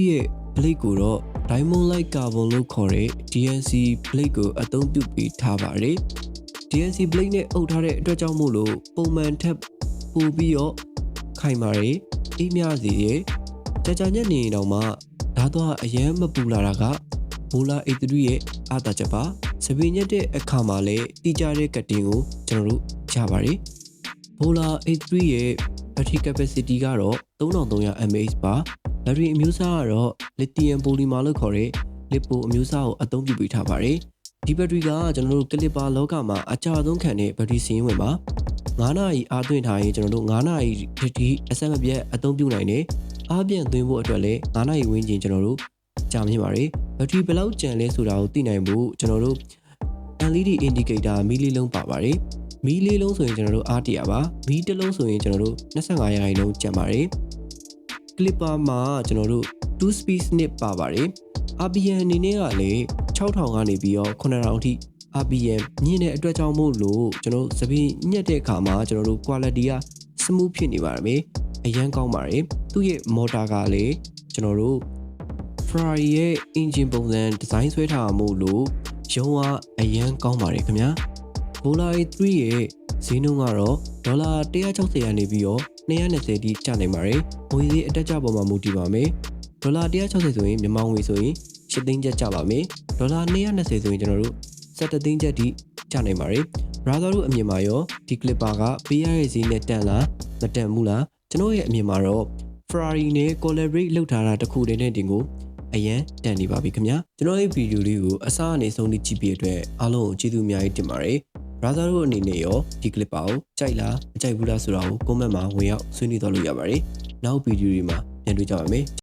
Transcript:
ရဲ့ blade ကိုတော့ diamond like carbon လို့ခေါ်တဲ့ DNC blade ကိုအသုံးပြုပြီးထားပါတယ် DNC blade နဲ့အုပ်ထားတဲ့အတွက်ကြောင့်မို့လို့ပုံမှန်ထပ်ပို့ပြီးတော့ခိုင်ပါတယ်အေးမြစေရဲ့ကြာညက်နေတော့မှဓာတ်သွားအရန်မပူလာတာက Vola A3 ရဲ့အားသာချက်ပါစပင်းညက်တဲ့အခါမှာလည်းတိကျတဲ့ကတ်တင်ကိုကျွန်တော်တို့ရပါတယ် Vola A3 ရဲ့ battery capacity ကတော့ 3300 mAh ပါ battery အမျိုးအစားကတော့ lithium polymer လို့ခေါ်တဲ့ lipo အမျိုးအစားကိုအသုံးပြုပေးထားပါတယ်ဒီ battery ကကျွန်တော်တို့ clipper လောကမှာအကျဆုံးခံတဲ့ battery စီးရင်ဝင်ပါ9နာရီအားသွင်းထားရင်ကျွန်တော်တို့9နာရီထိအဆက်မပြတ်အသုံးပြုနိုင်တယ်အားပြန်သွင်းဖို့အတွက်လည်း9နာရီဝန်းကျင်ကျွန်တော်တို့ကြာမြင့်ပါတယ် battery ဘယ်လောက်ကျန်လဲဆိုတာကိုသိနိုင်ဖို့ကျွန်တော်တို့ LED indicator မီးလေးလုံးပါပါတယ်မီးလေးလုံးဆိုရင်ကျွန်တော်တို့အားတရပါမီးတစ်လုံးဆိုရင်ကျွန်တော်တို့25ရာခိုင်နှုန်းကျန်ပါတယ် clipper မှာကျွန်တော်တို့2 speed snip ပါပါတယ် RPM အနေနဲ့ကလည်း6000ကနေပြီးတော့9000အထိ RPM မြင့်တဲ့အတွက်ကြောင့်မို့လို့ကျွန်တော်စပင်းညက်တဲ့အခါမှာကျွန်တော်တို့ quality က smooth ဖြစ်နေပါတယ်အရန်ကောင်းပါတယ်သူ့ရဲ့ motor ကလည်းကျွန်တော်တို့ Ferrari ရဲ့ engine ပုံစံ design ဆွဲထားမှုလို့ရုံးကအရန်ကောင်းပါတယ်ခင်ဗျာ Vola A3 ရဲ့ဈေးနှုန်းကတော့ဒေါ်လာ160ရနေပြီးတော့220တိကျနိုင်ပါတယ်ငွေဈေးအတက်ကျပေါ်မှာမူတည်ပါမယ်ဒေါ်လာ160ဆိုရင်မြန်မာငွေဆိုရင်8သိန်းကျပ်ကျပါမယ်ဒေါ်လာ220ဆိုရင်ကျွန်တော်တို့17သိန်းကျပ်တိကျနိုင်ပါတယ် brother တို့အမြင်မှာရောဒီ clipper ကပေးရတဲ့ဈေးနဲ့တန်လားမတန်ဘူးလားကျွန်တော်ရဲ့အမြင်မှာတော့ Ferrari နဲ့ collaborate လုပ်ထားတာတခုတည်းနဲ့တင်ကိုအရန်တန်နေပါပြီခင်ဗျာကျွန်တော်ရဲ့ဗီဒီယိုလေးကိုအစားအနေဆုံးကြည့်ပြီးအတွက်အားလုံးကိုကျေးဇူးအများကြီးတင်ပါတယ် brother တို့အနေနဲ့ရောဒီ clip ကိုကြိုက်လားမကြိုက်ဘူးလားဆိုတာကို comment မှာဝင်ရောက်ဆွေးနွေးတော့လို့ရပါတယ်နောက်ဗီဒီယိုတွေမှာပြန်တွေ့ကြပါမယ်